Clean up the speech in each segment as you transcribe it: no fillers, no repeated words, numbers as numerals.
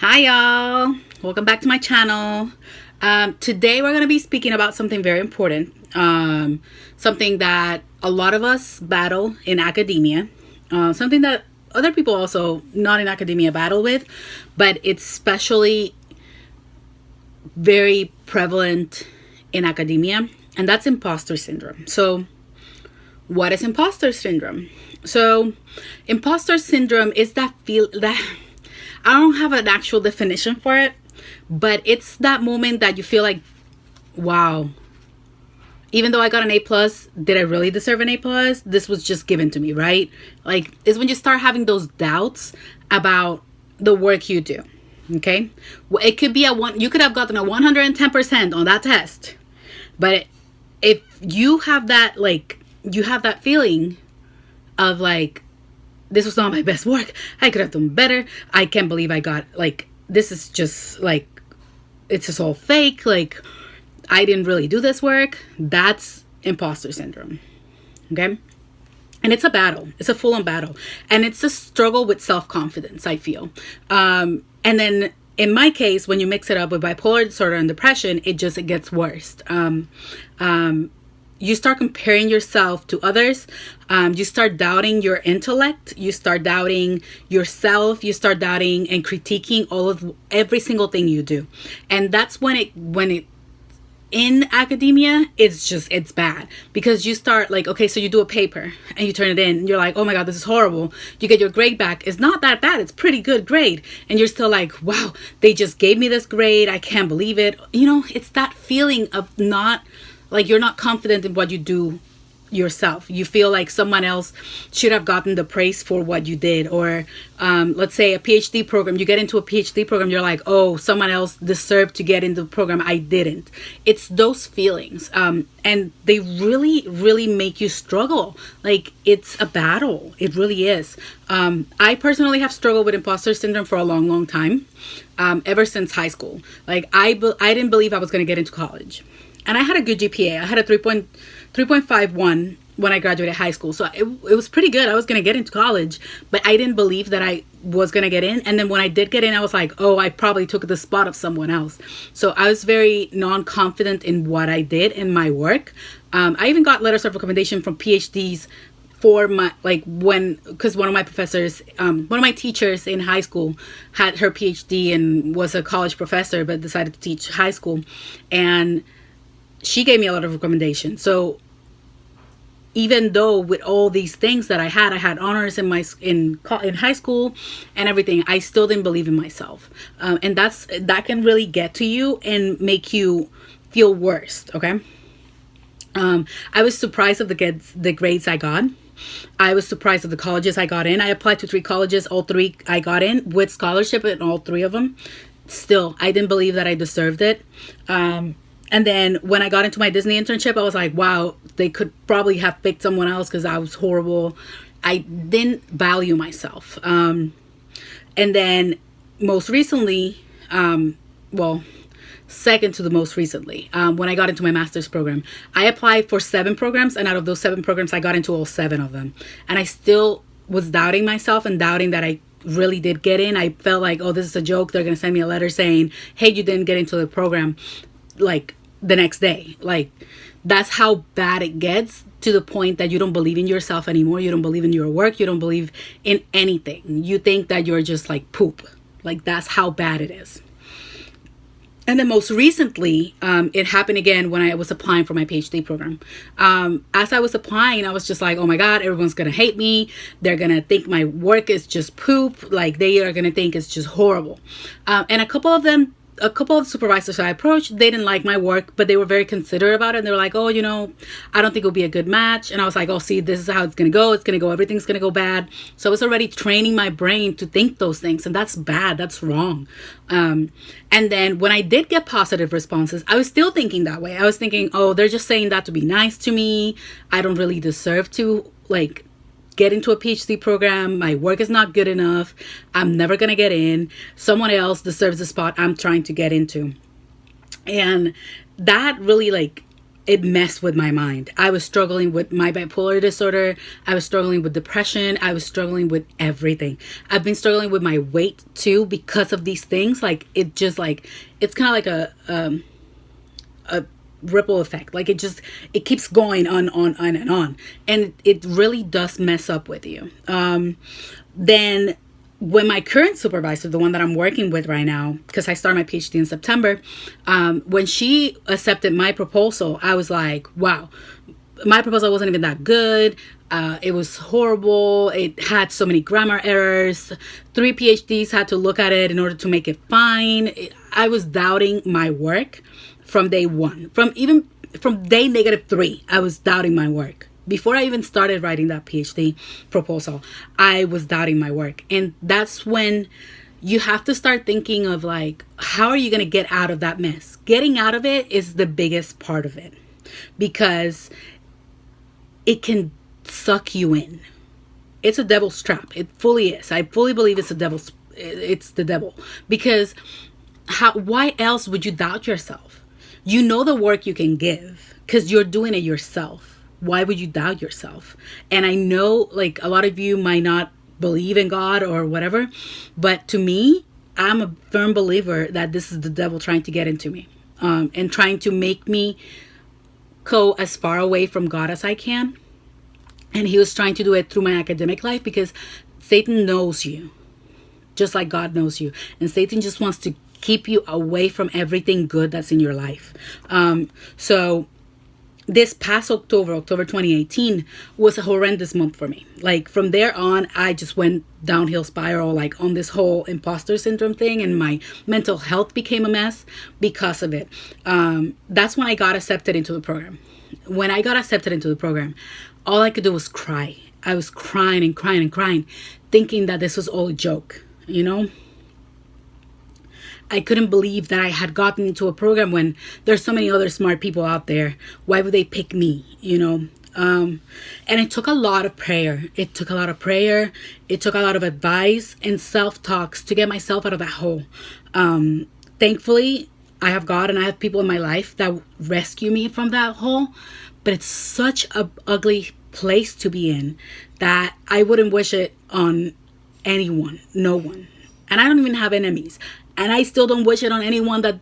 Hi y'all, welcome back to my channel. Today we're going to be speaking about something very important, something that a lot of us battle in academia, something that other people also not in academia battle with, but it's especially very prevalent in academia, and that's imposter syndrome. So what is imposter syndrome? So imposter syndrome is that feel that I don't have an actual definition for it, but it's that moment that you feel like, wow, even though I got an A plus, did I really deserve an A plus? This was just given to me, right? Like, it's when you start having those doubts about the work you do. Okay, well, it could be you could have gotten a 110% on that test, but if you have that, like, you have that feeling of like, this was not my best work, I could have done better, I can't believe I got, like, this is just like, it's just all fake, like, I didn't really do this work. That's imposter syndrome. Okay, and it's a battle. It's a full-on battle, and it's a struggle with self-confidence, I feel. And then in my case, when you mix it up with bipolar disorder and depression, it gets worse. You start comparing yourself to others. You start doubting your intellect. You start doubting yourself. You start doubting and critiquing every single thing you do. And that's when it in academia, it's bad, because you start like, okay, so you do a paper and you turn it in and you're like, oh my God, this is horrible. You get your grade back. It's not that bad. It's pretty good grade. And you're still like, wow, they just gave me this grade. I can't believe it. You know, it's that feeling of not, like, you're not confident in what you do yourself. You feel like someone else should have gotten the praise for what you did. Or let's say a PhD program, you get into a PhD program, you're like, oh, someone else deserved to get into the program, I didn't. It's those feelings, and they really make you struggle. Like, it's a battle. It really is. I personally have struggled with imposter syndrome for a long time, ever since high school. Like, I didn't believe I was going to get into college. And I had a good GPA. I had a 3.51 when I graduated high school. So it was pretty good. I was going to get into college, but I didn't believe that I was going to get in. And then when I did get in, I was like, oh, I probably took the spot of someone else. So I was very non-confident in what I did in my work. I even got letters of recommendation from PhDs for my, like, because one of my professors, one of my teachers in high school had her PhD and was a college professor, but decided to teach high school. And she gave me a lot of recommendations. So even though with all these things that I had honors in high school and everything, I still didn't believe in myself. And that can really get to you and make you feel worse. Okay. I was surprised of the grades I got. I was surprised of the colleges I got in. I applied to 3 colleges. All 3 I got in with scholarship in all 3 of them. Still, I didn't believe that I deserved it. And then when I got into my Disney internship, I was like, wow, they could probably have picked someone else because I was horrible. I didn't value myself. And then most recently, second to the most recently, when I got into my master's program, I applied for 7 programs. And out of those 7 programs, I got into all 7 of them. And I still was doubting myself and doubting that I really did get in. I felt like, oh, this is a joke. They're going to send me a letter saying, hey, you didn't get into the program, like, the next day. Like, that's how bad it gets, to the point that you don't believe in yourself anymore. You don't believe in your work. You don't believe in anything. You think that you're just like poop. Like, that's how bad it is. And then most recently, it happened again when I was applying for my PhD program. As I was applying, I was just like, oh my God, everyone's going to hate me. They're going to think my work is just poop. Like, they are going to think it's just horrible. And a couple of supervisors I approached, they didn't like my work, but they were very considerate about it. And they were like, oh, I don't think it'll be a good match. And I was like, oh, see, this is how it's going to go. It's going to go. Everything's going to go bad. So I was already training my brain to think those things. And that's bad. That's wrong. And then when I did get positive responses, I was still thinking that way. I was thinking, oh, they're just saying that to be nice to me. I don't really deserve to, like, get into a PhD program. My work is not good enough. I'm never going to get in. Someone else deserves the spot I'm trying to get into. And that really, like, it messed with my mind. I was struggling with my bipolar disorder. I was struggling with depression. I was struggling with everything. I've been struggling with my weight too because of these things. Like it just like, it's kind of like a ripple effect. Like it keeps going on and on. And it really does mess up with you. Then when my current supervisor, the one that I'm working with right now, because I started my PhD in September, when she accepted my proposal, I was like, wow, my proposal wasn't even that good. It was horrible. It had so many grammar errors. 3 PhDs had to look at it in order to make it fine. I was doubting my work from day one. From day -3, I was doubting my work. Before I even started writing that PhD proposal, I was doubting my work. And that's when you have to start thinking of like, how are you going to get out of that mess? Getting out of it is the biggest part of it, because it can suck you in. It's a devil's trap. It fully is. I fully believe it's the devil, because why else would you doubt yourself? You know the work you can give because you're doing it yourself. Why would you doubt yourself? And I know like a lot of you might not believe in God or whatever, but to me, I'm a firm believer that this is the devil trying to get into me, and trying to make me go as far away from God as I can. And he was trying to do it through my academic life, because Satan knows you just like God knows you. And Satan just wants to keep you away from everything good that's in your life. So this past October 2018, was a horrendous month for me. Like from there on, I just went downhill spiral, like on this whole imposter syndrome thing, and my mental health became a mess because of it. That's when I got accepted into the program. When I got accepted into the program, all I could do was cry. I was crying and crying and crying, thinking that this was all a joke, you know? I couldn't believe that I had gotten into a program when there's so many other smart people out there. Why would they pick me, you know? And it took a lot of prayer. It took a lot of prayer. It took a lot of advice and self-talks to get myself out of that hole. Thankfully, I have God and I have people in my life that rescue me from that hole. But it's such a ugly place to be in that I wouldn't wish it on anyone, no one. And I don't even have enemies. And I still don't wish it on anyone that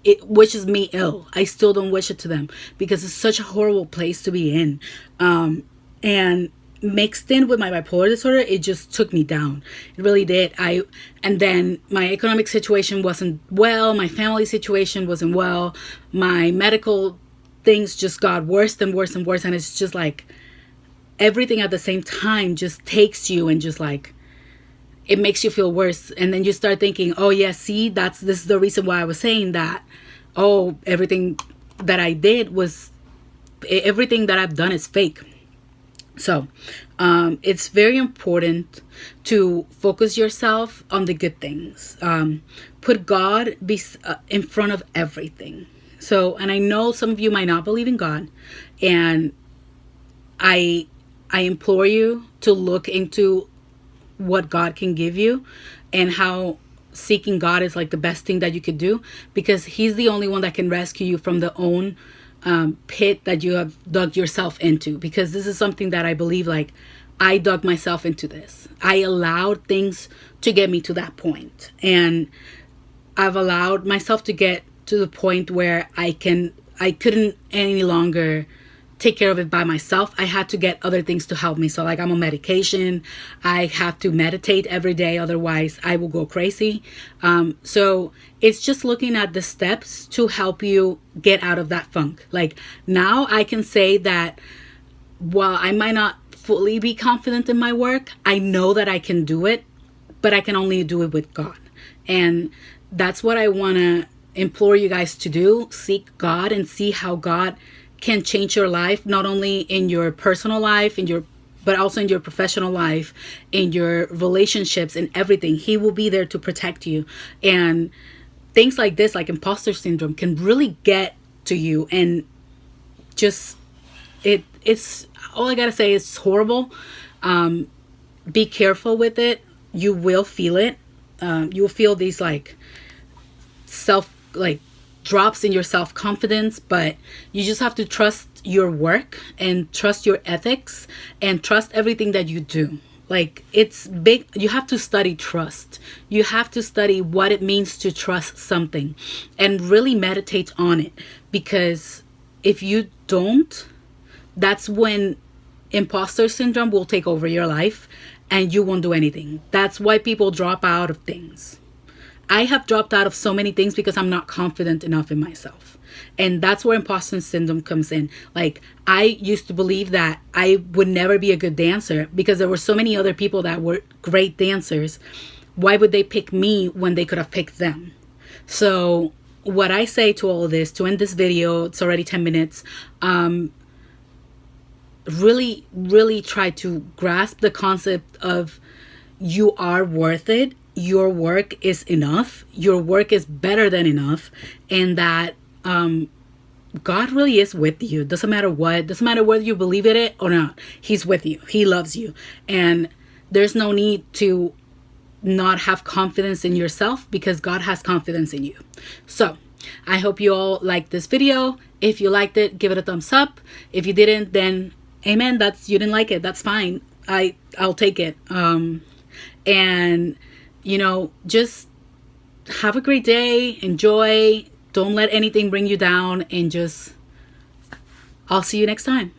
it wishes me ill. I still don't wish it to them, because it's such a horrible place to be in. And mixed in with my bipolar disorder, it just took me down. It really did. And then my economic situation wasn't well. My family situation wasn't well. My medical things just got worse and worse and worse. And it's just like everything at the same time just takes you and just like, it makes you feel worse. And then you start thinking, oh yeah, see, this is the reason why I was saying that. Oh, everything that I did was, everything that I've done is fake. So it's very important to focus yourself on the good things. Put God in front of everything. So, and I know some of you might not believe in God, and I implore you to look into what God can give you and how seeking God is like the best thing that you could do, because he's the only one that can rescue you from the own pit that you have dug yourself into. Because this is something that I believe, like, I dug myself into this. I allowed things to get me to that point, and I've allowed myself to get to the point where I couldn't any longer take care of it by myself. I had to get other things to help me. So like I'm on medication. I have to meditate every day. Otherwise I will go crazy. So it's just looking at the steps to help you get out of that funk. Like now I can say that while I might not fully be confident in my work, I know that I can do it, but I can only do it with God. And that's what I want to implore you guys to do. Seek God and see how God can change your life, not only in your personal life, but also in your professional life, in your relationships, and everything. He will be there to protect you. And things like this, like imposter syndrome, can really get to you. And just it's all I gotta say is horrible. Be careful with it. You will feel it. You'll feel these like drops in your self-confidence, but you just have to trust your work and trust your ethics and trust everything that you do. Like, it's big. You have to study trust. You have to study what it means to trust something and really meditate on it, because if you don't, that's when imposter syndrome will take over your life and you won't do anything. That's why people drop out of things. I have dropped out of so many things because I'm not confident enough in myself. And that's where imposter syndrome comes in. Like, I used to believe that I would never be a good dancer because there were so many other people that were great dancers. Why would they pick me when they could have picked them? So what I say to all of this, to end this video, it's already 10 minutes, really, really try to grasp the concept of you are worth it. Your work is enough. Your work is better than enough. And that God really is with you. Doesn't matter what. Doesn't matter whether you believe in it or not. He's with you. He loves you. And there's no need to not have confidence in yourself because God has confidence in you. So I hope you all liked this video. If you liked it, give it a thumbs up. If you didn't, then amen. You didn't like it. That's fine. I'll take it. And just have a great day. Enjoy. Don't let anything bring you down, and I'll see you next time.